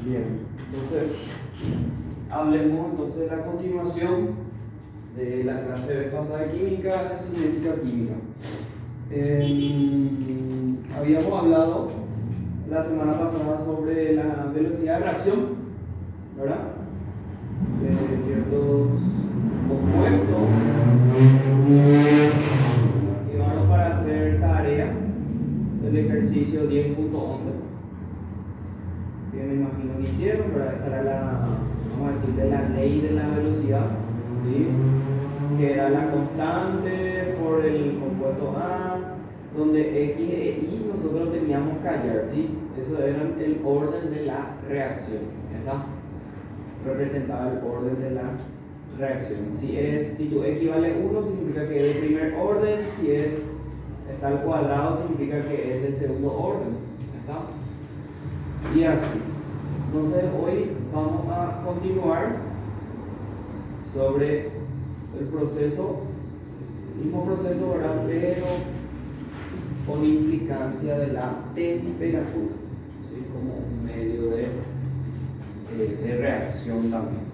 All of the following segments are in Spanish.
Bien, entonces hablemos entonces de la continuación de la clase vez pasada de química, cinética química. Habíamos hablado la semana pasada sobre la velocidad de reacción, ¿verdad? De ciertos compuestos y vamos para hacer tarea del ejercicio 10.11, que me imagino que hicieron. Para esta era vamos a decir, de la ley de la velocidad, ¿sí? Que era la constante por el compuesto A, donde X e Y nosotros teníamos que hallar, ¿sí? Eso era el orden de la reacción, ¿está? Representaba el orden de la reacción. Si tu X vale 1, significa que es de primer orden. Si está al cuadrado, significa que es de segundo orden, ¿está? Y así. Entonces hoy vamos a continuar sobre el proceso, el mismo proceso, ¿verdad? Pero con implicancia de la temperatura, ¿sí? Como un medio de reacción también.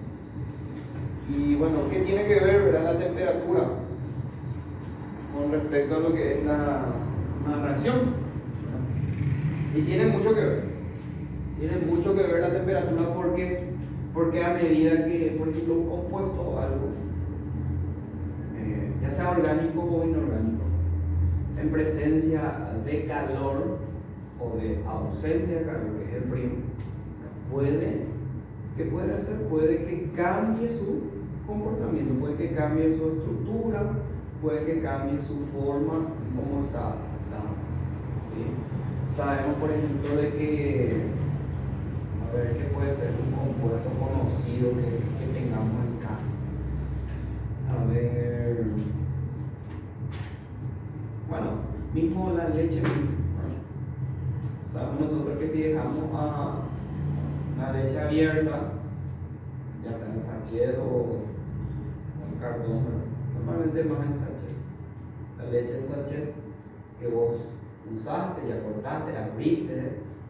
Y bueno, ¿qué tiene que ver, ¿verdad? La temperatura con respecto a lo que es una reacción? Y tiene mucho que ver. Tiene mucho que ver la temperatura porque a medida que, por ejemplo, un compuesto o algo, ya sea orgánico o inorgánico, en presencia de calor o de ausencia de calor, que es el frío, ¿qué puede hacer? Puede que cambie su comportamiento, puede que cambie su estructura, puede que cambie su forma, cómo está dado, ¿sí? Sabemos, por ejemplo, de que, a ver, ¿qué puede ser un compuesto conocido que tengamos en casa? A ver, bueno, mismo la leche misma. Sabemos nosotros que si dejamos la leche abierta, ya sea en sachet o en cartón, normalmente más en sachet. La leche en sachet que vos usaste, ya cortaste, abriste,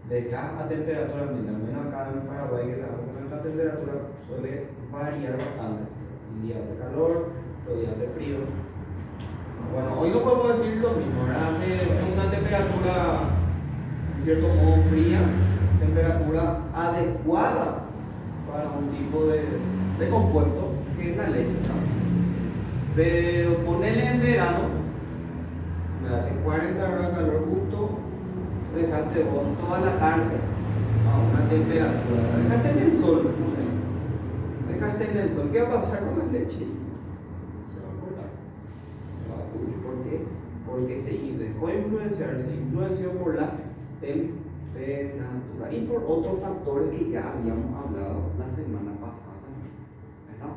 dejas a temperatura ambiente, al menos acá en Paraguay, que sabemos que la temperatura suele variar bastante. Un día hace calor, otro día hace frío. Bueno, hoy no podemos decir lo mismo, ¿verdad? Hace una temperatura, en cierto modo, fría, temperatura adecuada para un tipo de compuesto que es la leche, ¿no? Pero ponerle en verano, me hace 40 grados de calor justo, dejaste vos toda la tarde a una temperatura, dejaste en el sol, ¿no? Dejaste en el sol, ¿qué va a pasar con la leche? Se va a cortar, se va a pudrir. ¿Por qué? Porque se dejó influenciar, se influenció por la temperatura y por otros factores que ya habíamos hablado la semana pasada, ¿verdad?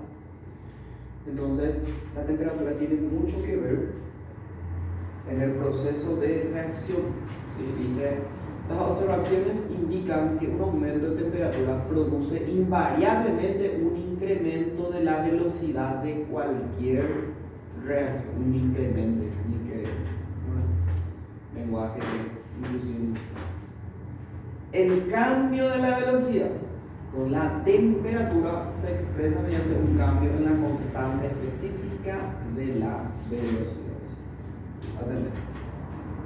Entonces, la temperatura tiene mucho que ver en el proceso de reacción, ¿sí? Dice, las observaciones indican que un aumento de temperatura produce invariablemente un incremento de la velocidad de cualquier reacción, un incremento, lenguaje inclusive. El cambio de la velocidad con la temperatura se expresa mediante un cambio en la constante específica de la velocidad.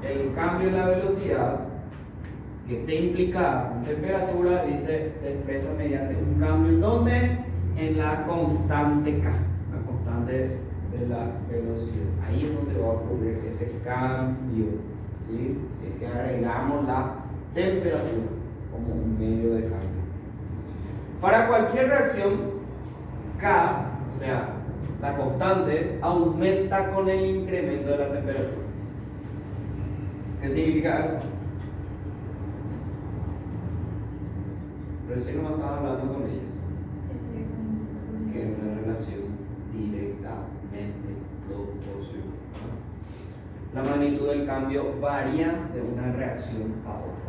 El cambio en la velocidad que esté implicada en temperatura, dice, se expresa mediante un cambio en ¿dónde? En la constante K, la constante de la velocidad. Ahí es donde va a ocurrir ese cambio, ¿sí? Si es que agregamos la temperatura como un medio de cambio. Para cualquier reacción, K, o sea, la constante, aumenta con el incremento de la temperatura. ¿Qué significa? Recién no estaba hablando con ella. Que es una relación directamente proporcional. La magnitud del cambio varía de una reacción a otra.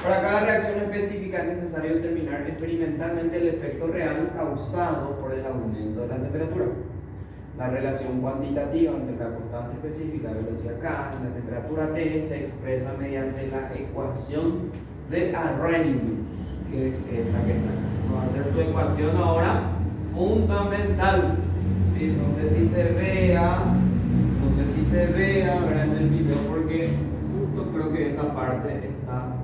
Para cada reacción específica es necesario determinar experimentalmente el efecto real causado por el aumento de la temperatura. La relación cuantitativa entre la constante específica de velocidad K y la temperatura T se expresa mediante la ecuación de Arrhenius, que es esta que está acá. Va a ser tu ecuación ahora fundamental. ¿Sí? No sé si se vea ahora en el video porque justo creo que esa parte está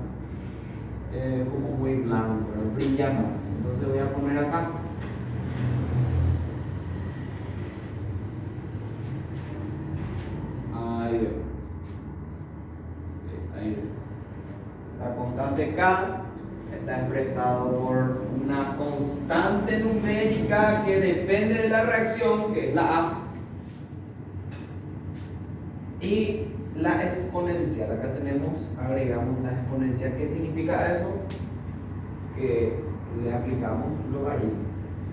como muy blanco, pero brilla más. Entonces voy a poner acá. Ahí. La constante K está expresado por una constante numérica que depende de la reacción, que es la A. Y la exponencial, acá agregamos la exponencial. ¿Qué significa eso? Que le aplicamos logaritmo,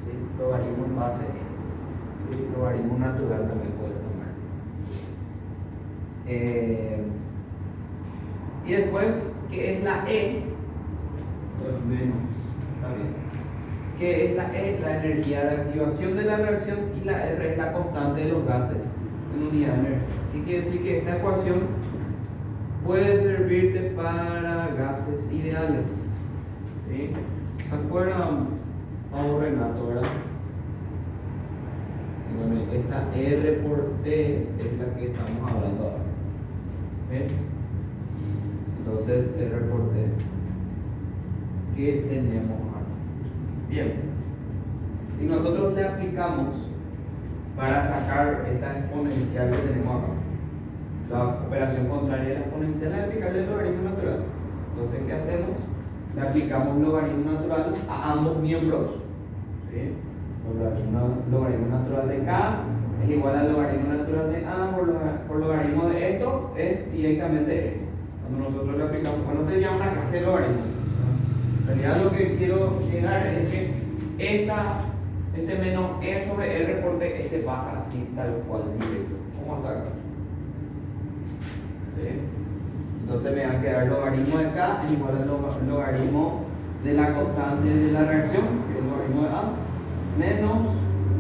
¿sí? Logaritmo en base, ¿sí? Logaritmo natural también puede tomar. Y después, ¿qué es la E? Pues menos, está bien. ¿Qué es la E? La energía de activación de la reacción, y la R es la constante de los gases en unidad de energía. ¿Qué quiere decir? Que esta ecuación puede servirte para gases ideales. ¿Sí? ¿Se acuerdan? Vamos, Renato, ¿verdad? Bueno, esta R por T es la que estamos hablando ahora. ¿Ven? Entonces, R por T. ¿Qué tenemos ahora? Bien. Si nosotros le aplicamos para sacar esta exponencial que tenemos acá, la operación contraria de la exponencial es aplicarle el logaritmo natural. Entonces, ¿qué hacemos? Le aplicamos logaritmo natural a ambos miembros. ¿Sí? Logaritmo natural de K es igual al logaritmo natural de A por logaritmo de esto es directamente esto. Cuando nosotros le aplicamos, bueno, te llama una clase de logaritmo. En realidad lo que quiero llegar es que este menos E sobre R por T se baja así tal cual directo. ¿Cómo está acá? ¿Sí? Entonces me va a quedar logaritmo de K es igual al logaritmo de la constante de la reacción, que es el logaritmo de A, menos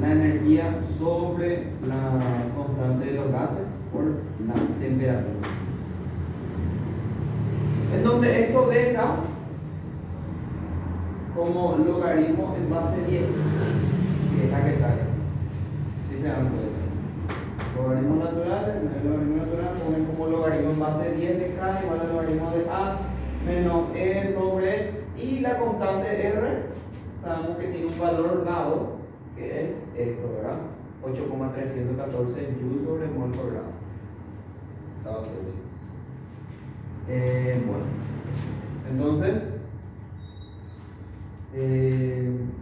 la energía sobre la constante de los gases por la temperatura. En donde esto deja como logaritmo en base 10, que es la que está ahí. ¿Sí se dan cuenta? Logaritmo natural, el logaritmo natural ponen como logaritmo en base 10 de K igual al logaritmo de A menos E sobre, y la constante R sabemos que tiene un valor dado, que es esto, ¿verdad? 8,314 joules sobre mol por grado. Estaba así. Bueno, entonces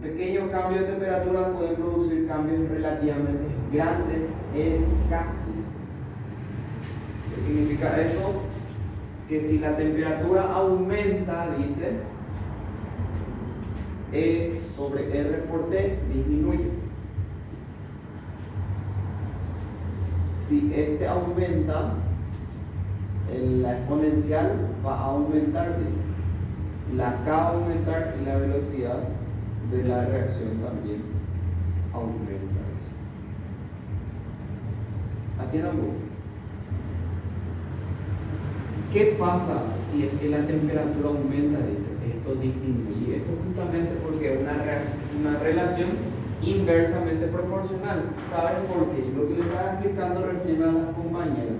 pequeños cambios de temperatura pueden producir cambios relativamente grandes en K. ¿Qué significa eso? Que si la temperatura aumenta, dice, E sobre R por T disminuye. Si este aumenta, la exponencial va a aumentar, dice. La K va a aumentar y la velocidad de la reacción también aumenta, dice. ¿Aquí no? ¿Qué pasa si es que la temperatura aumenta? Dice, esto disminuye. Esto justamente porque es una relación inversamente proporcional. ¿Saben por qué? Lo que les estaba explicando recién a las compañeras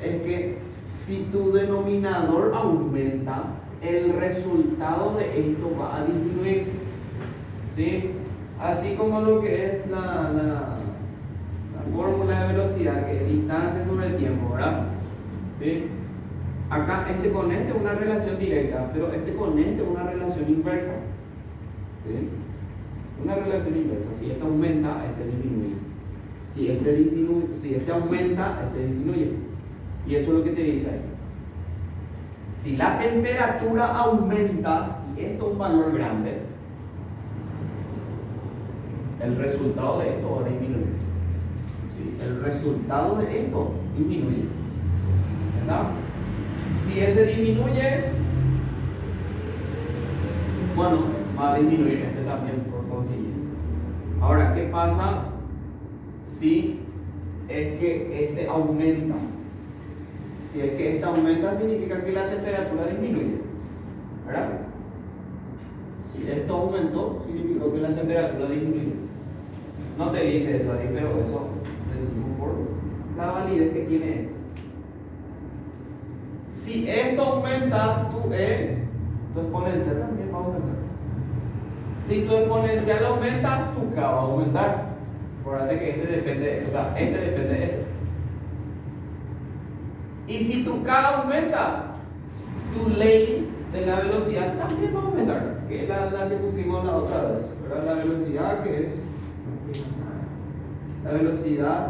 es que si tu denominador aumenta, el resultado de esto va a disminuir. ¿Sí? Así como lo que es la fórmula de velocidad, que es distancia sobre el tiempo, ¿verdad? ¿Sí? Acá con este es una relación directa, pero con este es una relación inversa. ¿Sí? Una relación inversa. Si este aumenta, este disminuye. Si este aumenta, este disminuye. Y eso es lo que te dice ahí. Si la temperatura aumenta, si esto es un valor grande, el resultado de esto va a disminuir. ¿Sí? El resultado de esto disminuye. ¿Verdad? Si ese disminuye, bueno, va a disminuir este también por consiguiente. Ahora, ¿qué pasa si es que este aumenta? Si es que esta aumenta, significa que la temperatura disminuye, ¿verdad? Si esto aumentó, significó que la temperatura disminuyó. No te dice eso ahí, pero eso decimos por la validez que tiene esto. Si esto aumenta, tu exponencial también va a aumentar. Si tu exponencial aumenta, tu K va a aumentar. Acuérdate que este depende de este. Y si tu K aumenta, tu ley de la velocidad también va a aumentar, que es la que pusimos la otra vez. ¿Verdad? La velocidad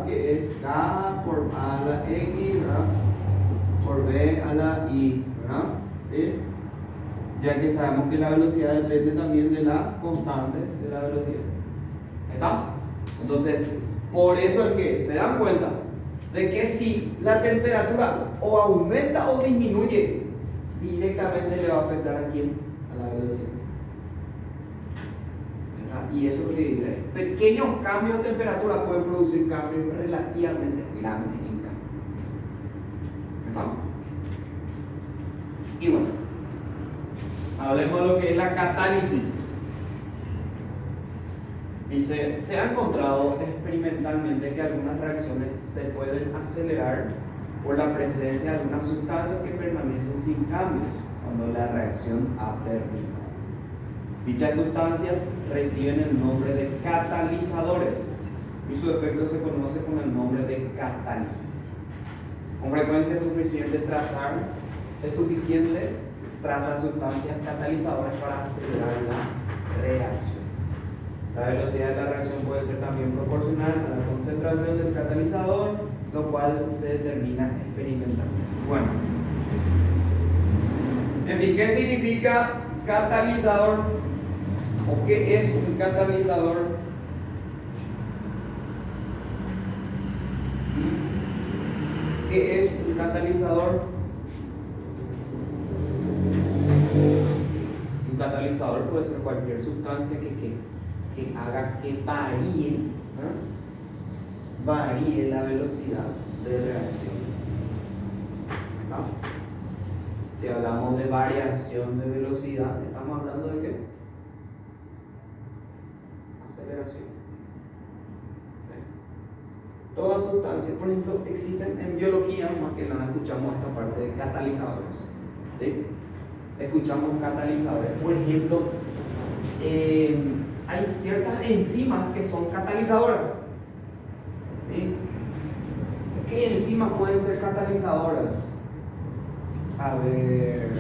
que es K por A a la X, ¿verdad? Por B a la Y, ¿verdad? ¿Sí? Ya que sabemos que la velocidad depende también de la constante de la velocidad. ¿Está? Entonces, por eso es que se dan cuenta de que si la temperatura o aumenta o disminuye, directamente le va a afectar a quién, a la velocidad. ¿Verdad? Y eso es lo que dice, pequeños cambios de temperatura pueden producir cambios relativamente grandes en cambio. ¿Está? Y bueno, hablemos de lo que es la catálisis. Dice, se ha encontrado experimentalmente que algunas reacciones se pueden acelerar por la presencia de algunas sustancias que permanecen sin cambios cuando la reacción ha terminado. Dichas sustancias reciben el nombre de catalizadores y su efecto se conoce con el nombre de catálisis. Con frecuencia es suficiente trazar sustancias catalizadoras para acelerar la reacción. La velocidad de la reacción puede ser también proporcional a la concentración del catalizador, lo cual se determina experimentalmente. Bueno, en fin, ¿qué significa catalizador? ¿O qué es un catalizador? ¿Qué es un catalizador? Un catalizador puede ser cualquier sustancia que haga que varíe la velocidad de reacción. ¿Está? Si hablamos de variación de velocidad, ¿estamos hablando de qué? Aceleración. ¿Sí? Todas sustancias, por ejemplo, existen en biología, más que nada escuchamos esta parte de catalizadores. ¿Sí? Escuchamos catalizadores. Por ejemplo, hay ciertas enzimas que son catalizadoras. ¿Sí? ¿Qué enzimas pueden ser catalizadoras? A ver,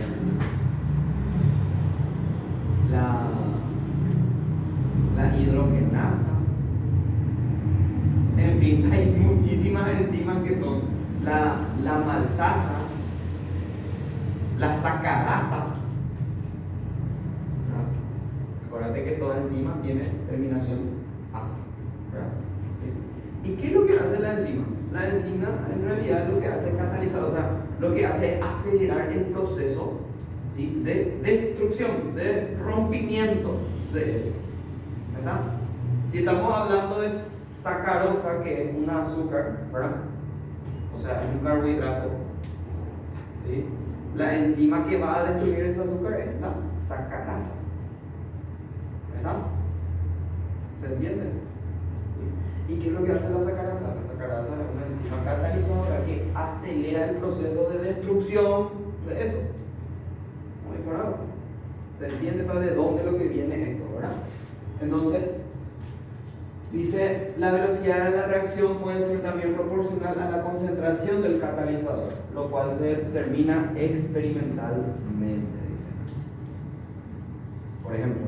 la hidrogenasa. En fin, hay muchísimas enzimas que son la maltasa, la sacarasa. Acuérdate que toda enzima tiene terminación asa, ¿verdad? ¿Sí? ¿Y qué es lo que hace la enzima? La enzima en realidad lo que hace es catalizar, o sea, lo que hace es acelerar el proceso, ¿sí?, de destrucción, de rompimiento de eso, ¿verdad? Si estamos hablando de sacarosa, que es un azúcar, ¿verdad? O sea, es un carbohidrato, ¿sí? La enzima que va a destruir ese azúcar es la sacarasa. ¿Verdad? ¿Se entiende? ¿Y qué es lo que hace la sacarasa? La sacarasa es una enzima catalizadora que acelera el proceso de destrucción de eso. Muy claro. ¿Se entiende de dónde lo que viene esto, verdad? Entonces, dice, la velocidad de la reacción puede ser también proporcional a la concentración del catalizador, lo cual se determina experimentalmente, dice. Por ejemplo,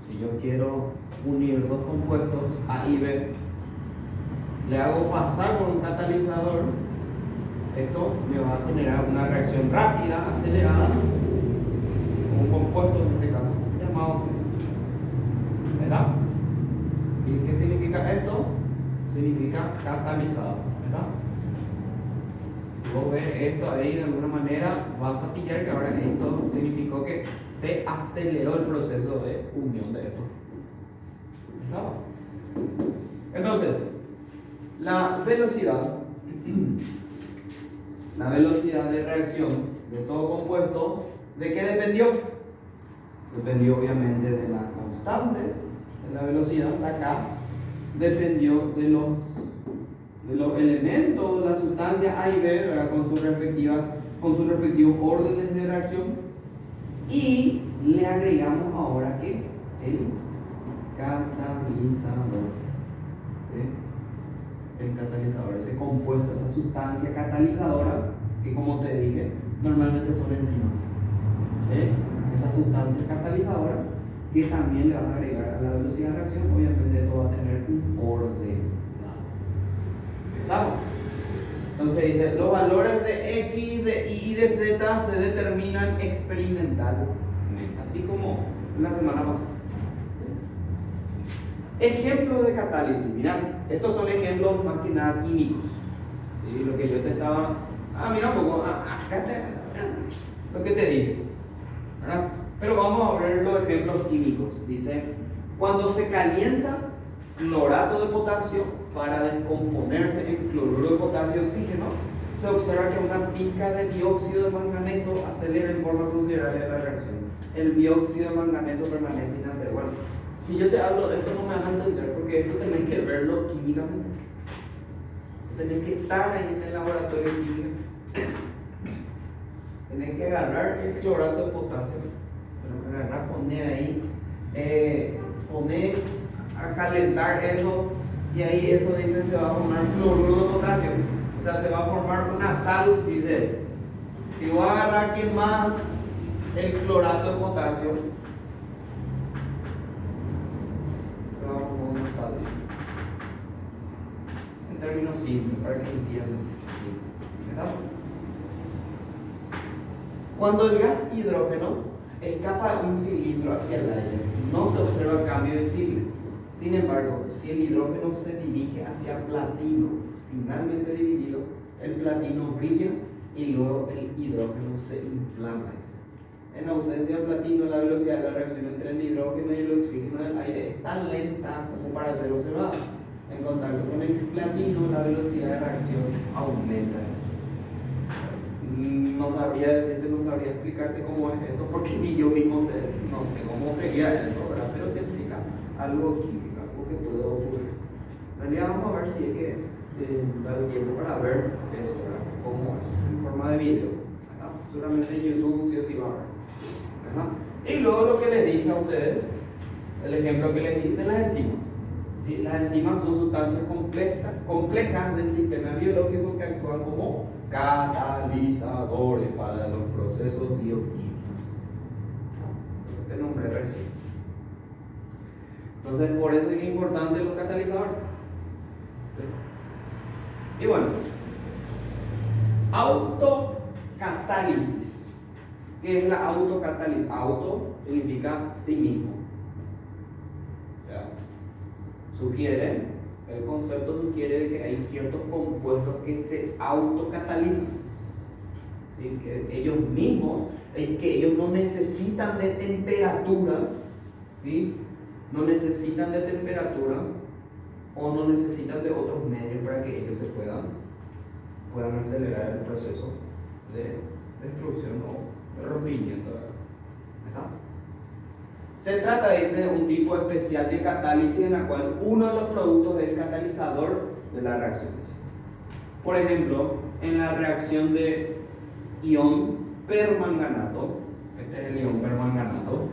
si yo quiero unir dos compuestos A y B, le hago pasar por un catalizador, esto me va a generar una reacción rápida, acelerada, con un compuesto en este caso, llamado C. ¿Verdad? ¿Y qué significa esto? Significa catalizador, ¿verdad? Si vos ves esto ahí de alguna manera, vas a pillar que ahora esto significó que se aceleró el proceso de unión de esto. ¿Verdad? Entonces, la velocidad de reacción de todo compuesto, ¿de qué dependió? Dependió obviamente de la constante, de la velocidad, acá dependió de los elementos, las sustancias A y B, ¿verdad? Con sus respectivos órdenes de reacción, y le agregamos ahora que el catalizador. ¿Sí? El catalizador, ese compuesto, esa sustancia catalizadora, que como te dije, normalmente son enzimas. Esa sustancia catalizadora que también le vas a agregar a la velocidad de reacción, obviamente esto va a tener un orden. ¿Estamos? Entonces dice, los valores de X, de Y y de Z se determinan experimentalmente, así como la semana pasada. Ejemplos de catálisis. Mirá, estos son ejemplos más que nada químicos. ¿Sí? Lo que yo te estaba... mira un poco, acá lo que te dije. ¿Verdad? Pero vamos a ver los ejemplos químicos. Dice, cuando se calienta clorato de potasio para descomponerse en cloruro de potasio y oxígeno, se observa que una pizca de dióxido de manganeso acelera en forma considerable la reacción. El dióxido de manganeso permanece inalterado. Bueno, si yo te hablo de esto no me vas a entender, porque esto tenés que verlo químicamente. Tenés que estar ahí en el laboratorio químico. Tenés que agarrar el clorato de potasio, poner ahí, poner a calentar eso, y ahí eso dice se va a formar cloruro de potasio. O sea, se va a formar una sal, dice. Si voy a agarrar aquí más el clorato de potasio, se va a formar una sal, dice. En términos simples, para que entiendan. ¿Verdad? Cuando el gas hidrógeno escapa de un cilindro hacia el aire, no se observa cambio visible. Sin embargo, si el hidrógeno se dirige hacia platino, finalmente dividido, el platino brilla y luego el hidrógeno se inflama. En ausencia de platino, la velocidad de la reacción entre el hidrógeno y el oxígeno del aire es tan lenta como para ser observada. En contacto con el platino, la velocidad de reacción aumenta. No sabría decirte, no sabría explicarte cómo es esto, porque ni yo mismo sé, no sé cómo sería eso, ¿verdad? Pero te explica algo químico, algo que puede ocurrir. En realidad vamos a ver si es que da el tiempo para ver eso, ¿verdad? Cómo es, en forma de video, ¿verdad? Seguramente en YouTube sí o sí va a ver, ¿verdad? Y luego lo que les dije a ustedes, el ejemplo que les di de las enzimas. ¿Sí? Las enzimas son sustancias complejas del sistema biológico que actúan como catalizadores para los procesos bioquímicos. Este nombre recién. Entonces, por eso es importante los catalizadores. ¿Sí? Y bueno, autocatálisis. ¿Qué es la autocatálisis? Auto significa sí mismo. O sea, el concepto sugiere que hay ciertos compuestos que se autocatalizan. ¿Sí? Que ellos mismos, que ellos no necesitan de temperatura, ¿sí? No necesitan de temperatura o no necesitan de otros medios para que ellos se puedan acelerar el proceso de destrucción o de rompimiento. ¿Está? Se trata de un tipo especial de catálisis en la cual uno de los productos es el catalizador de las reacciones. Por ejemplo, en la reacción de ion permanganato, este es el ion permanganato,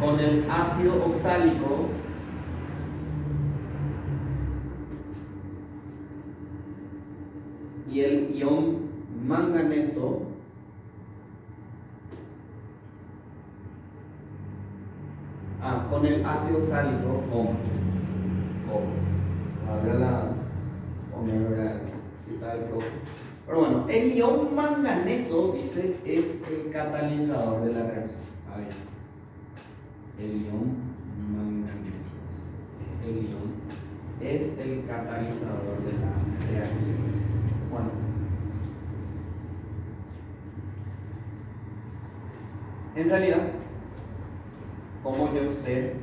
con el ácido oxálico y el ion manganeso, con el ácido oxálico, pero bueno, el ion manganeso, dice, es el catalizador de la reacción. Ahí. El ion manganeso. El ion es el catalizador de la reacción. Bueno. En realidad, ¿cómo yo sé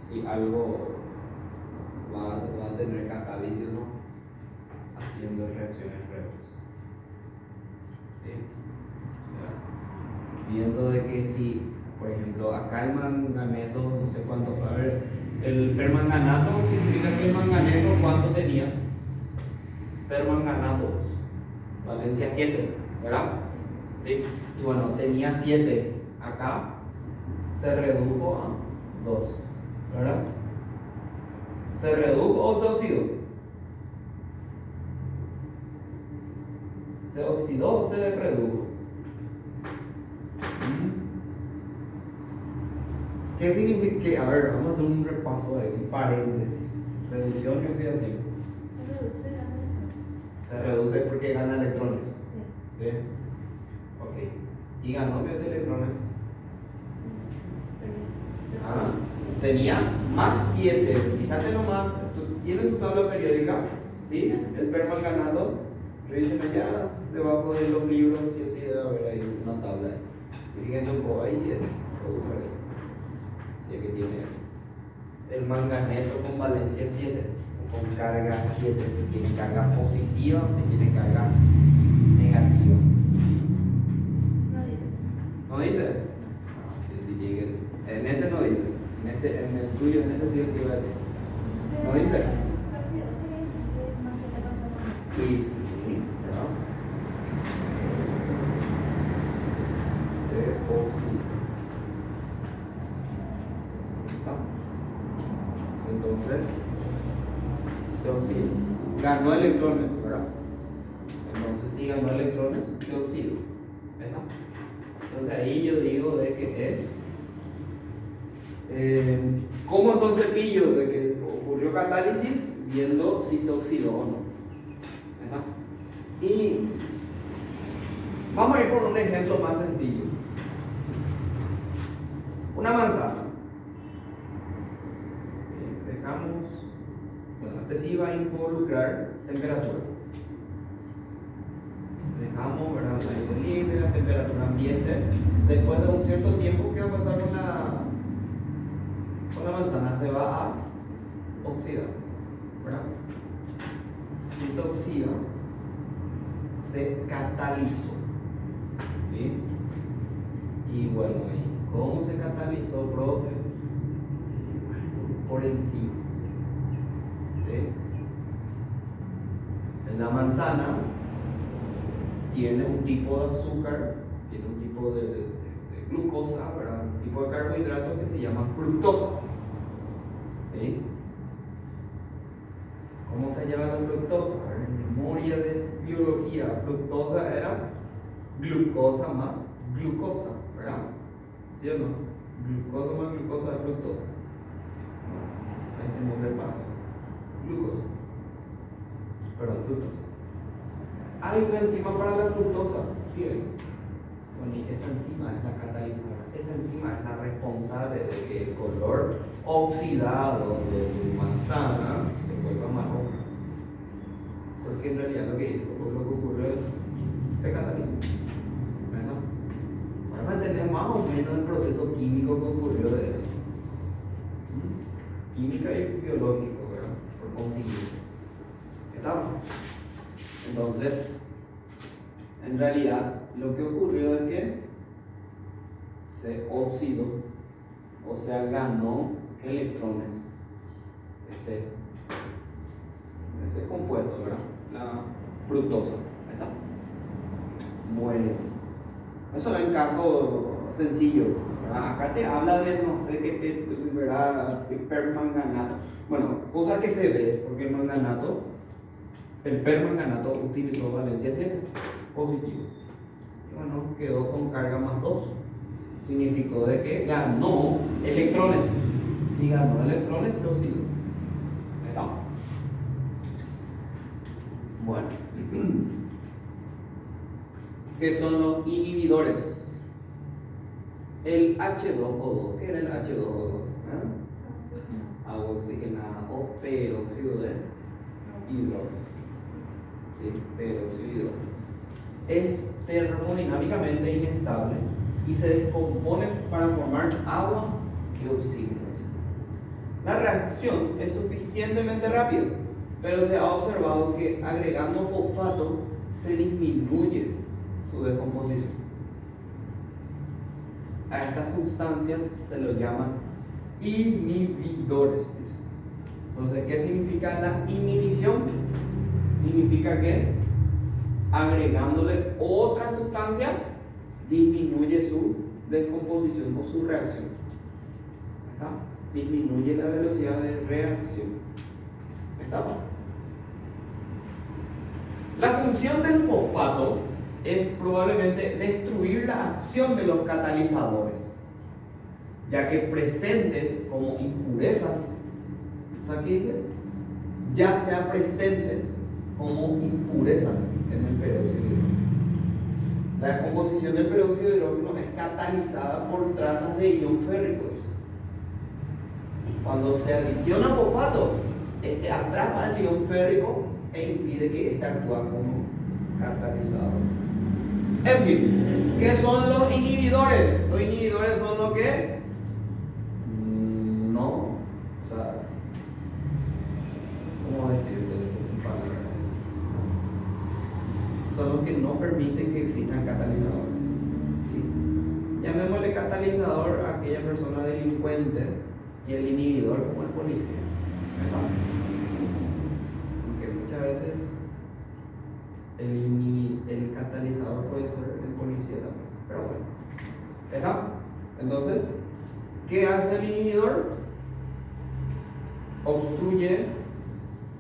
si algo va a tener catálisis o no? Haciendo reacciones breves. ¿Sí? O sea, viendo de que si, por ejemplo, acá el manganeso, no sé cuánto, a ver, el permanganato significa que el manganeso, ¿cuánto tenía? Permanganatos, valencia 7, ¿verdad? Sí, y bueno, tenía 7, acá se redujo a 2, ¿verdad? ¿Se redujo o se oxidó? ¿Se oxidó o se redujo? ¿Qué significa? A ver, vamos a hacer un repaso de un paréntesis. Reducción y oxidación. Se reduce porque gana electrones. Sí. Ok. ¿Y ganó qué electrones? Tenía más 7. Fíjate nomás, tú tienes tu tabla periódica, ¿sí? El permanganato. Revísenme ya debajo de los libros, sí o sí debe haber ahí una tabla. Y fíjense un poco ahí, eso. Voy a usar eso. Sí, que tiene el manganeso con valencia 7, o con carga 7, si tiene carga positiva o si tiene carga negativa. ¿No dice? Sí, tiene que. En ese no dice. En el tuyo, en ese sí o sí va a decir. ¿No dice? Sí, ¿verdad? Se oxida. Entonces, se oxida. Ganó electrones, ¿verdad? Entonces, si ganó electrones, se oxida. ¿Verdad? Entonces, ahí yo digo de que es. ¿Cómo entonces pillo de que ocurrió catálisis? Viendo si se oxidó o no. ¿Verdad? Y vamos a ir por un ejemplo más sencillo. Una manzana. Dejamos, bueno, este sí va a involucrar temperatura. Dejamos, ¿verdad?, el aire libre, la temperatura ambiente. Después de un cierto tiempo, ¿qué va a pasar con la manzana? Se va a oxidar, ¿verdad? Si se oxida, se catalizó, ¿sí? Y bueno, ¿cómo se catalizó, profe? Por enzimas, ¿sí? La manzana tiene un tipo de azúcar, tiene un tipo de glucosa, ¿verdad? Un tipo de carbohidrato que se llama fructosa, ¿sí? ¿Cómo se llama la fructosa? En memoria de biología, fructosa era glucosa más glucosa, ¿verdad? ¿Sí o no? Glucosa más glucosa es fructosa. A ese nombre pasa. Glucosa. Perdón, fructosa. ¿Hay una enzima para la fructosa? Sí hay. Bueno, y esa enzima es la catalizadora. Esa enzima es la responsable de que el color oxidado de tu manzana se vuelva marrón. Porque en realidad lo que hizo, lo que ocurrió es se catalizó. ¿Verdad? Para entender más o menos el proceso químico que ocurrió de eso. Química y biológico, ¿verdad? Por consiguiente. ¿Está? Entonces, en realidad, lo que ocurrió es que se oxidó, o sea, ganó electrones. Ese compuesto, ¿verdad? La fructosa. ¿Está? Bueno, eso es el caso sencillo, ¿verdad? Acá te habla de no sé qué, ¿verdad? Permanganato. Bueno, cosa que se ve, porque el permanganato utilizó valencia 7, positivo. Y bueno, quedó con carga más 2. Significó de que ganó electrones. Si ganó electrones, se oxidó. ¿Está? Bueno. ¿Qué son los inhibidores? El H2O2. ¿Qué era el H2O2? Agua oxigenada o peróxido de hidrógeno. ¿Sí? Peróxido de hidrógeno. Es termodinámicamente inestable y se descompone para formar agua y oxígeno. La reacción es suficientemente rápida, pero se ha observado que agregando fosfato se disminuye su descomposición. a estas sustancias se los llaman inhibidores. Entonces, ¿qué significa la inhibición? Significa que agregándole otra sustancia disminuye su descomposición o su reacción. ¿Está? Disminuye la velocidad de reacción. ¿Está? La función del fosfato es probablemente destruir la acción de los catalizadores, ya que presentes como impurezas, o sea, ¿qué dice? Ya sea presentes como impurezas en el peróxido de hidrógeno. La descomposición del peróxido de hidrógeno es catalizada por trazas de ion férrico. Cuando se adiciona fosfato, este atrapa el ion férrico e impide que éste actúe como catalizador. En fin, ¿qué son los inhibidores? Los inhibidores son lo que no, o sea, ¿cómo decirte eso en palabras sencillas? Son los que no permiten que existan catalizadores. ¿Sí? Llamémosle catalizador a aquella persona delincuente y el inhibidor como el policía. ¿Verdad? Aunque muchas veces el catalizador puede ser el policía también, pero bueno, ¿está? Entonces, ¿qué hace el inhibidor? Obstruye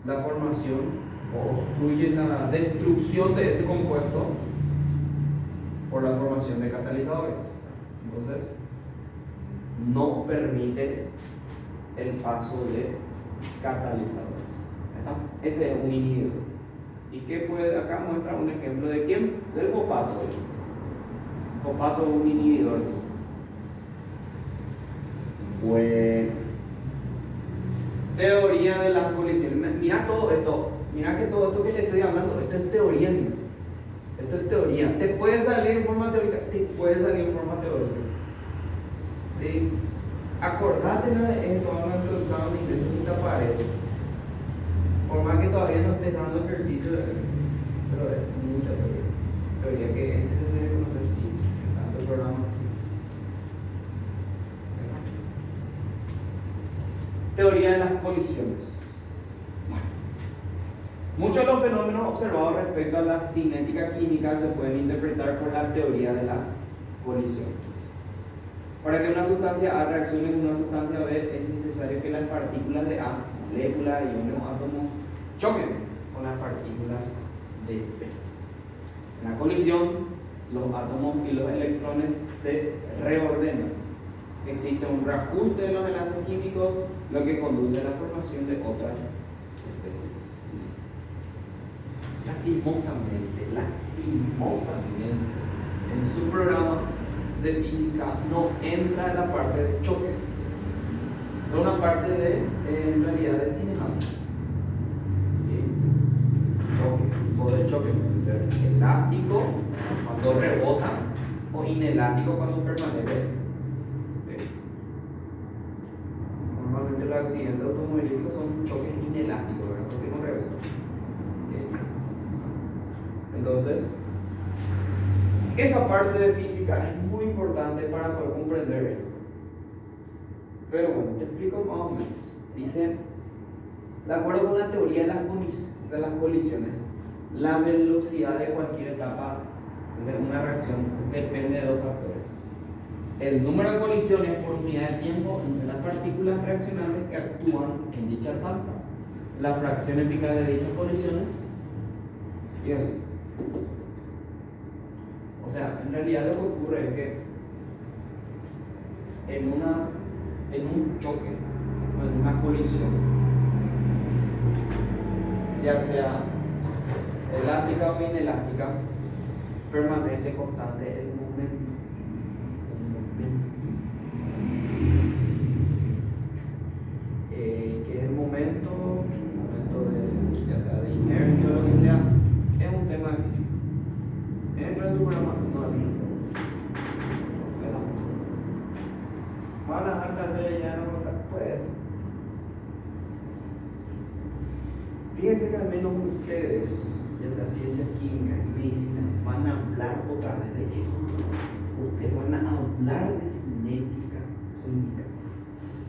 la formación o obstruye la destrucción de ese compuesto por la formación de catalizadores. Entonces, no permite el paso de catalizadores. ¿Está? Ese es un inhibidor. ¿Y qué puede? Acá muestra un ejemplo de quién? Del fosfato. Fosfato es un inhibidor. Bueno, teoría de las colisiones. Mira todo esto. Mira que todo esto que te estoy hablando, esto es teoría. Esto es teoría. ¿Te puede salir en forma teórica? Te puede salir en forma teórica. ¿Sí? Acordate de esto, vamos a nuestro examen de ingreso si te aparece. Por más que todavía no estés dando ejercicio, pero es mucha teoría. Teoría que es necesario conocer, sí, tanto el programa así. Teoría de las colisiones. Bueno, muchos de los fenómenos observados respecto a la cinética química se pueden interpretar por la teoría de las colisiones. Para que una sustancia A reaccione con una sustancia B, es necesario que las partículas de A, moléculas, iones o átomos, choquen con las partículas de B. En la colisión, los átomos y los electrones se reordenan. Existe un reajuste de los enlaces químicos, lo que conduce a la formación de otras especies. Lastimosamente, en su programa de física no entra en la parte de choques, es una parte de, en realidad, de cinemática. Tipo de choque puede ser elástico cuando rebota o inelástico cuando permanece. Normalmente los accidentes automovilísticos son choques inelásticos, ¿verdad? Porque no rebotan. Entonces, esa parte de física es muy importante para poder comprender esto. Pero bueno, te explico más o menos. Dice, de acuerdo con la teoría de las colisiones, la velocidad de cualquier etapa de una reacción depende de dos factores: el número de colisiones por unidad de tiempo entre las partículas reaccionantes que actúan en dicha etapa, la fracción eficaz de dichas colisiones, y así. O sea, en realidad lo que ocurre es que en un choque o en una colisión, ya sea elástica o inelástica, permanece constante el momento. Que es el momento de, ya sea de inercia o lo que sea, es un tema de física. Entra en su programa, no es mismo. Van a dar tal vez ya no pues. Fíjense que al menos ustedes, ya sea ciencias químicas y medicina, van a hablar otra vez de ello. Ustedes van a hablar de cinética química.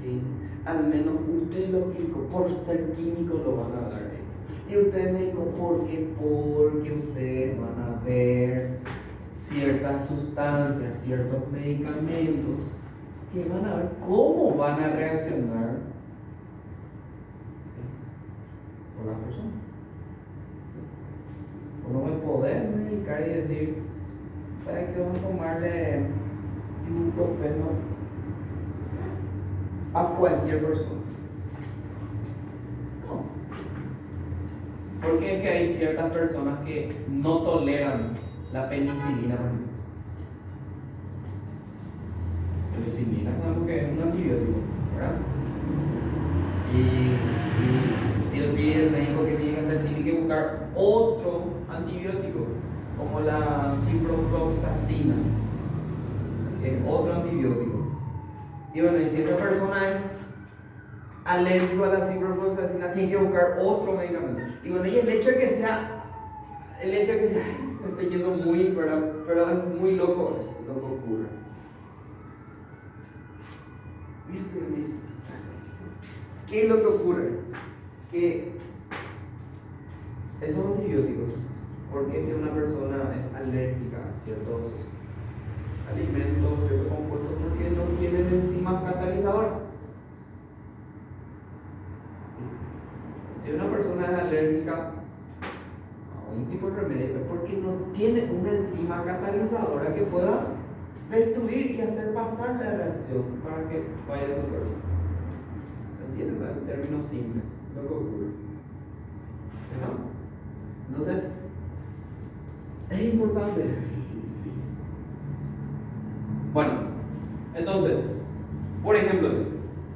¿Sí? Al menos usted lo químico, por ser químico lo van a dar esto. Y usted me dijo, ¿por qué? Porque ustedes van a ver ciertas sustancias, ciertos medicamentos que van a ver cómo van a reaccionar con las personas. Uno va a poder medicar y decir, ¿sabes qué? Vamos a tomarle ibuprofeno a cualquier persona. No. Porque es que hay ciertas personas que no toleran la penicilina, por ejemplo. La penicilina sabemos que es un antibiótico, ¿verdad? Y sí o sí el médico que tiene que hacer tiene que buscar otro antibiótico, como la ciprofloxacina, que es otro antibiótico. Y bueno, y si esa persona es alérgico a la ciprofloxacina, tiene que buscar otro medicamento. Y bueno, y el hecho de que sea, me estoy yendo muy, pero es muy loco, es lo que ocurre. Y esto me dice, ¿qué es lo que ocurre? Que esos antibióticos, porque es que una persona es alérgica a ciertos alimentos, ciertos compuestos, porque no tienen enzimas catalizadoras. Si una persona es alérgica a un tipo de remedio, es porque no tiene una enzima catalizadora que pueda destruir y hacer pasar la reacción para que vaya a su cuerpo. ¿Se entiende? En términos simples, lo que ocurre. ¿No? Entonces, es importante. Sí. Bueno, entonces, por ejemplo,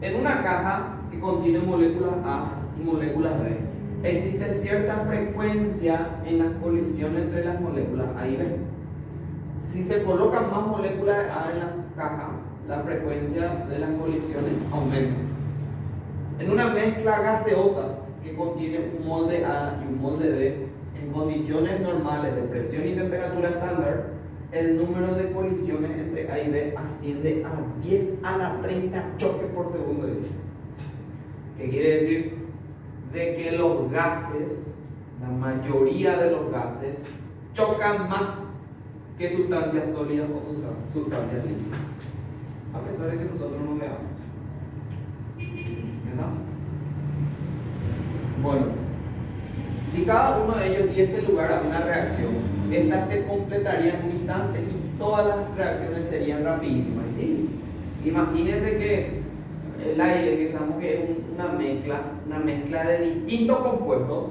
en una caja que contiene moléculas A y moléculas B, existe cierta frecuencia en las colisiones entre las moléculas A y B. Si se colocan más moléculas A en la caja, la frecuencia de las colisiones aumenta. En una mezcla gaseosa que contiene un molde A y un molde B, en condiciones normales de presión y temperatura estándar, el número de colisiones entre A y B asciende a 10 a la 30 choques por segundo. ¿Qué quiere decir? De que los gases, la mayoría de los gases, chocan más que sustancias sólidas o sustancias líquidas, a pesar de que nosotros no veamos. ¿Verdad? Bueno, si cada uno de ellos diese lugar a una reacción, esta se completaría en un instante y todas las reacciones serían rapidísimas. Y sí, imagínense que el aire, que sabemos que es una mezcla de distintos compuestos,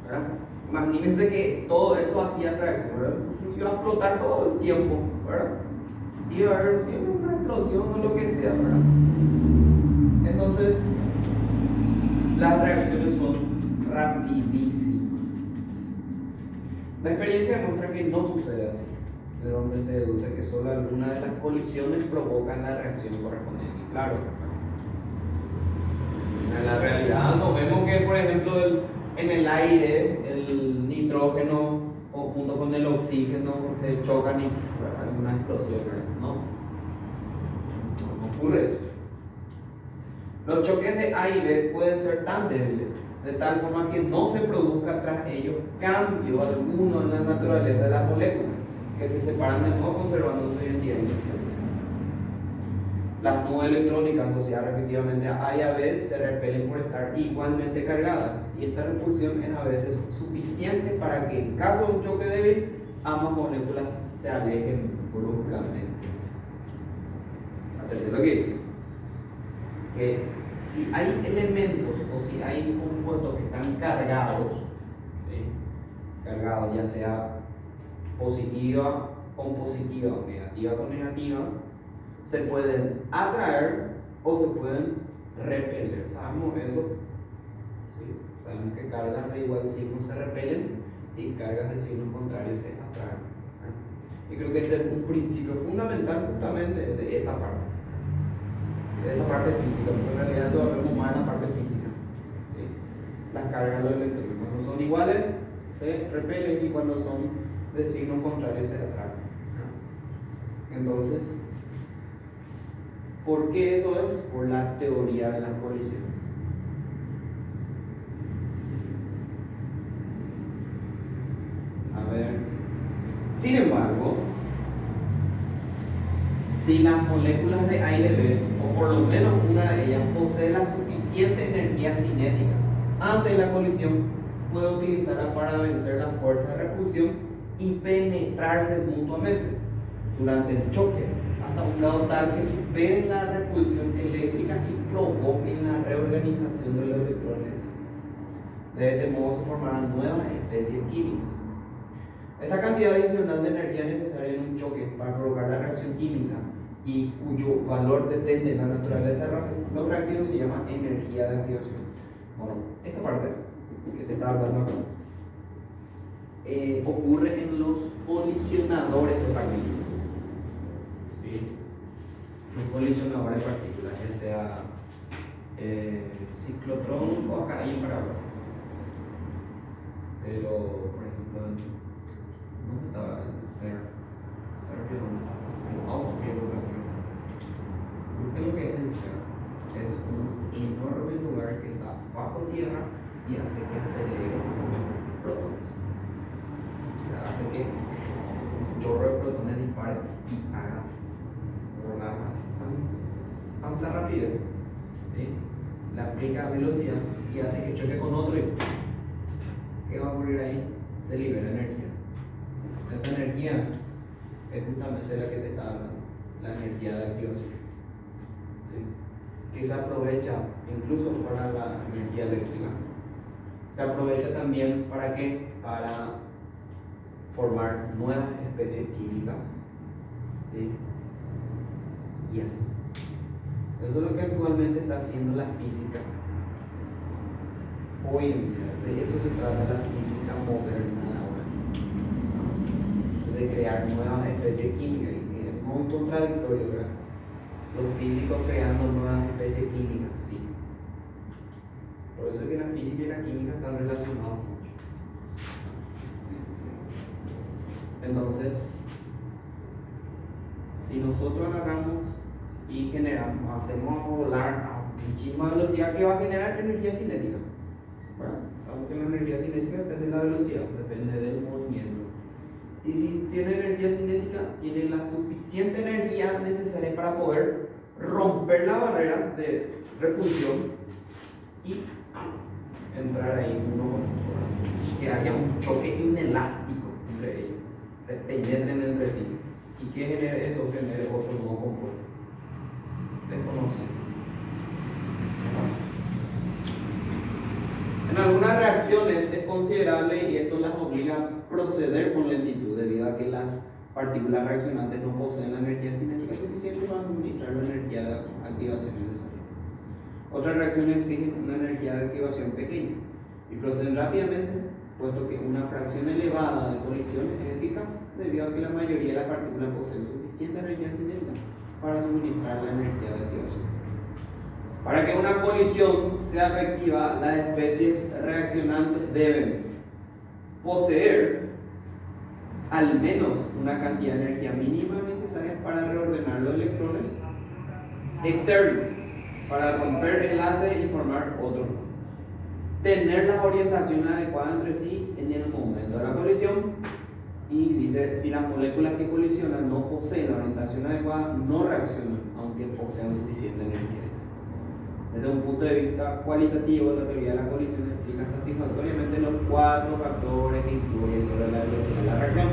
¿verdad? Imagínense que todo eso hacía reacción, ¿verdad? Iba a explotar todo el tiempo, ¿verdad? Iba a haber siempre una explosión o lo que sea, ¿verdad? Entonces, las reacciones son rapidísimas. La experiencia demuestra que no sucede así, de donde se deduce que solo alguna de las colisiones provocan la reacción correspondiente. Claro, en la realidad nos vemos que, por ejemplo, en el aire, el nitrógeno junto con el oxígeno se chocan y hay una explosión, ¿no? No ocurre eso. Los choques de A y B pueden ser tan débiles, de tal forma que no se produzca tras ellos cambio alguno en la naturaleza de las moléculas, que se separan de nuevo conservando su identidad inicial. Las nubes electrónicas asociadas respectivamente a A y a B se repelen por estar igualmente cargadas, y esta repulsión es a veces suficiente para que en caso de un choque débil ambas moléculas se alejen bruscamente. Atended lo que dice. Que si hay elementos o si hay compuestos que están cargados, ¿sí? Cargados ya sea positiva con positiva o negativa con negativa, se pueden atraer o se pueden repeler. ¿Sabemos eso? ¿Sí? Sabemos que cargas de igual signo se repelen y cargas de signo contrario se atraen. Y creo que este es un principio fundamental justamente de esta parte. De esa parte física, porque en realidad eso lo vemos más en la parte física. ¿Sí? Las cargas de los electrones, cuando son iguales se repelen y cuando son de signo contrario se atraen. Entonces, ¿Por qué eso es? Por la teoría de la colisión. A ver. Sin embargo, si las moléculas de A y de B, o por lo menos una de ellas, posee la suficiente energía cinética ante la colisión, puede utilizarla para vencer la fuerza de repulsión y penetrarse mutuamente durante el choque hasta un grado tal que superen la repulsión eléctrica y provoquen la reorganización de los electrones. De este modo se formarán nuevas especies químicas. Esta cantidad adicional de energía necesaria en un choque para provocar la reacción química y cuyo valor depende de la naturaleza de los reactivos se llama energía de activación. Bueno, esta parte que te estaba hablando acá ocurre en los colisionadores de partículas. ¿Sí? Los colisionadores de partículas, ya sea ciclotrón o acá hay un parábola. Pero, por ejemplo, ¿dónde estaba el CERN? En Austria, porque lo que es el CERN es un enorme lugar que está bajo tierra y hace que acelere protones. O sea, hace que un chorro de protones dispare y haga volar tanta rapidez, ¿sí? Le aplica velocidad y hace que choque con otro y ¿qué va a ocurrir ahí? Se libera energía. Esa energía es justamente la que te estaba hablando, la energía de activación, ¿sí? Que se aprovecha incluso para la energía eléctrica. Se aprovecha también para ¿qué? Para formar nuevas especies químicas, ¿sí? Y así. Eso es lo que actualmente está haciendo la física hoy en día. De eso se trata la física moderna ahora, de crear nuevas especies químicas. Y es muy contradictorio, ¿verdad? Los físicos creando nuevas especies químicas, sí. Por eso es que la física y la química están relacionados mucho. Entonces, si nosotros agarramos y generamos, hacemos volar a muchísima velocidad, ¿qué va a generar? Energía cinética. ¿Verdad? Sabemos que la energía cinética depende de la velocidad, depende del movimiento. Y si tiene energía cinética, tiene la suficiente energía necesaria para poder romper la barrera de repulsión y entrar ahí uno con otro. Que haya un choque inelástico entre ellos, se penetren entre sí. Y que genere eso, genere otro nuevo compuesto desconocido. En algunas reacciones es considerable y esto las obliga a proceder con lentitud debido a que las partículas reaccionantes no poseen la energía cinética suficiente para suministrar la energía de activación necesaria. Otras reacciones exigen una energía de activación pequeña y proceden rápidamente, puesto que una fracción elevada de colisión es eficaz debido a que la mayoría de las partículas poseen suficiente energía cinética para suministrar la energía de activación. Para que una colisión sea efectiva, las especies reaccionantes deben poseer al menos una cantidad de energía mínima necesaria para reordenar los electrones externos, para romper enlaces y formar otro. Tener la orientación adecuada entre sí en el momento de la colisión. Y dice, si las moléculas que colisionan no poseen la orientación adecuada, no reaccionan, aunque posean suficiente energía. Desde un punto de vista cualitativo, la teoría de la colisión explica satisfactoriamente los 4 factores que influyen sobre la velocidad de la reacción.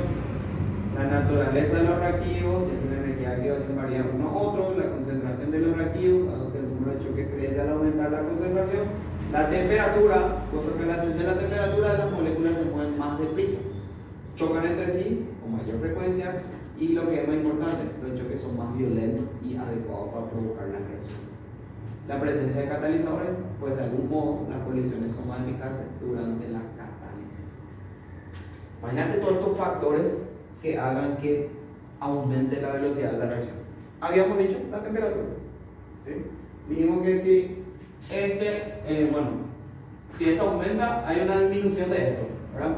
La naturaleza de los reactivos, tiene una energía de activación varía uno a otro, la concentración de los reactivos, dado que el número de choques crece al aumentar la concentración, la temperatura, por relación de la temperatura de las moléculas se mueven más deprisa, chocan entre sí con mayor frecuencia y lo que es más importante, los choques son más violentos y adecuados para provocar la reacción. La presencia de catalizadores, pues de algún modo las colisiones son más eficaces durante la catálisis. Imagínate todos estos factores que hagan que aumente la velocidad de la reacción. Habíamos dicho la temperatura, ¿sí? Dijimos que si si esto aumenta, hay una disminución de esto, ¿verdad?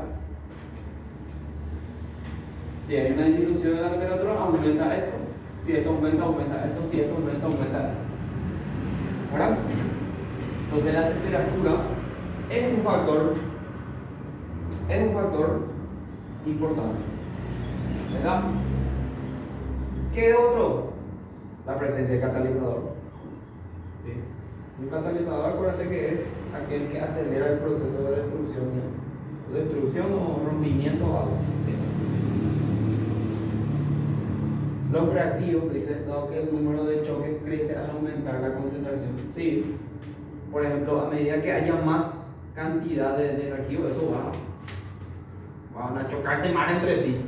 Si hay una disminución de la temperatura, aumenta esto. Si esto aumenta, aumenta esto, si esto aumenta, aumenta esto. ¿Verdad? Entonces la temperatura es un factor importante. ¿Verdad? ¿Qué otro? La presencia de catalizador. ¿Sí? Un catalizador, acuérdate que es aquel que acelera el proceso de destrucción o rompimiento o algo. ¿Sí? Los reactivos, dice, dado que el número de choques crece al aumentar la concentración. Sí, por ejemplo, a medida que haya más cantidad de reactivos, eso van a chocarse más entre sí.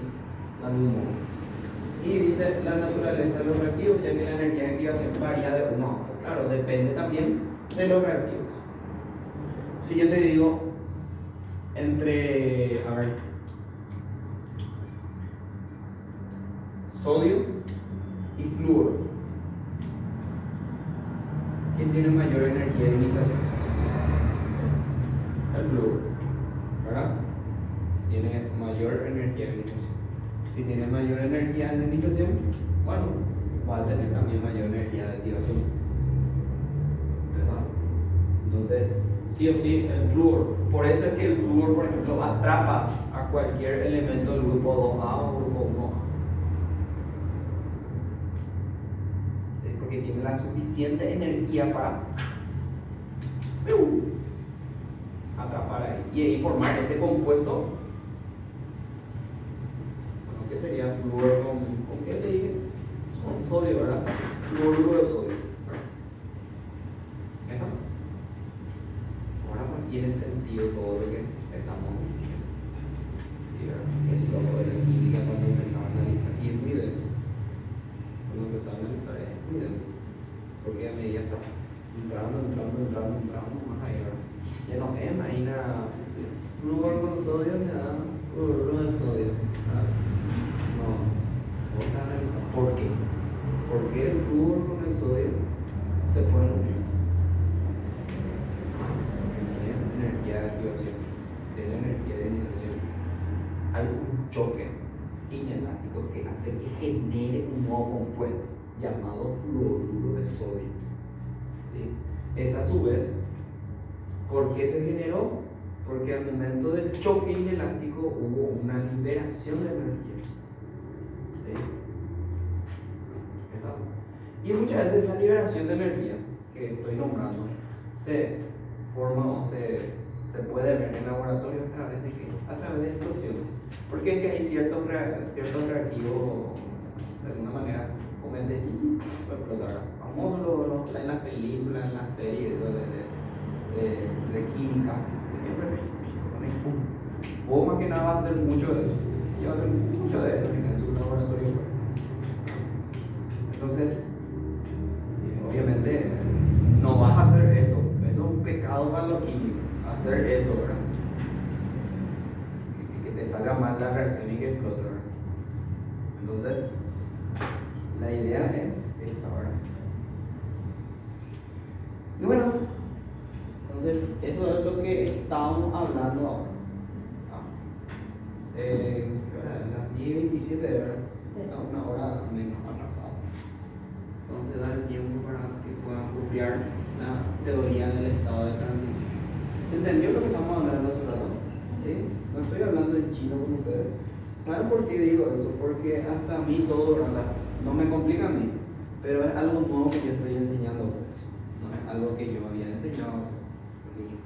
Y dice la naturaleza de los reactivos, ya que la energía de activación varía de uno a otro. Claro, depende también de los reactivos. Si yo te digo entre, a ver, sodio y flúor, ¿quién tiene mayor energía de ionización? El flúor, ¿verdad? Tiene mayor energía de ionización. Si tiene mayor energía de ionización, bueno, va a tener también mayor energía de activación, ¿verdad? Entonces, sí o sí, el flúor. Por eso es que el flúor, por ejemplo, atrapa a cualquier elemento del grupo 2A o grupo 1A. ¿Sí? Porque tiene la suficiente energía para atrapar ahí. Y ahí formar ese compuesto. Bueno, ¿qué sería flúor con qué le dije? Con sodio, ¿verdad? Fluoruro de sodio. ¿Está? Ahora pues tiene sentido todo lo que estamos diciendo. Es loco de la química cuando empezaba a analizar. Y es muy denso. Cuando empezaba a analizar es muy denso. Porque a medida está entrando más allá. Ya no es, imagina flúor con sodio, me da fluoruro de sodio. No, vamos a analizar. ¿Por qué? ¿Por qué el flúor con el sodio se pone unido? Tiene energía de activación, tiene energía de ionización. Hay un choque inelástico que hace que genere un nuevo compuesto llamado fluoruro de sodio. ¿Sí? Es a su vez, ¿por qué se generó? Porque al momento del choque inelástico hubo una liberación de energía. ¿Sí? Y muchas veces esa liberación de energía que estoy nombrando se forma o se puede ver en laboratorio a través de qué? A través de explosiones. Porque es que hay ciertos reactivos, de alguna manera, cometen y explotar. Famoso en las películas, en las series de química. Vos más que nada vas a hacer mucho de eso. Y vas a hacer mucho de eso en su laboratorio. Entonces, obviamente, no vas a hacer esto. Eso es un pecado para los químicos. Hacer eso, ¿verdad? Que te salga mal la reacción y que explote, ¿verdad? Entonces, la idea es esa, ¿verdad? Y bueno, entonces, eso es lo que estábamos hablando ahora. Las 10:27, ¿verdad? Está una hora menos atrasada. Entonces da el tiempo para que puedan copiar la teoría del estado de transición. ¿Se entendió lo que estamos hablando hace rato? ¿Sí? No estoy hablando en chino con ustedes. ¿Saben por qué digo eso? Porque hasta a mí todo, o sea, no me complica a mí, pero es algo nuevo que yo estoy enseñando a ustedes. No es algo que yo había enseñado hace mucho.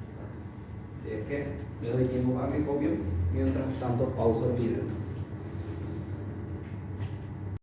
Si es que me doy tiempo para que copien, mientras tanto pauso el video.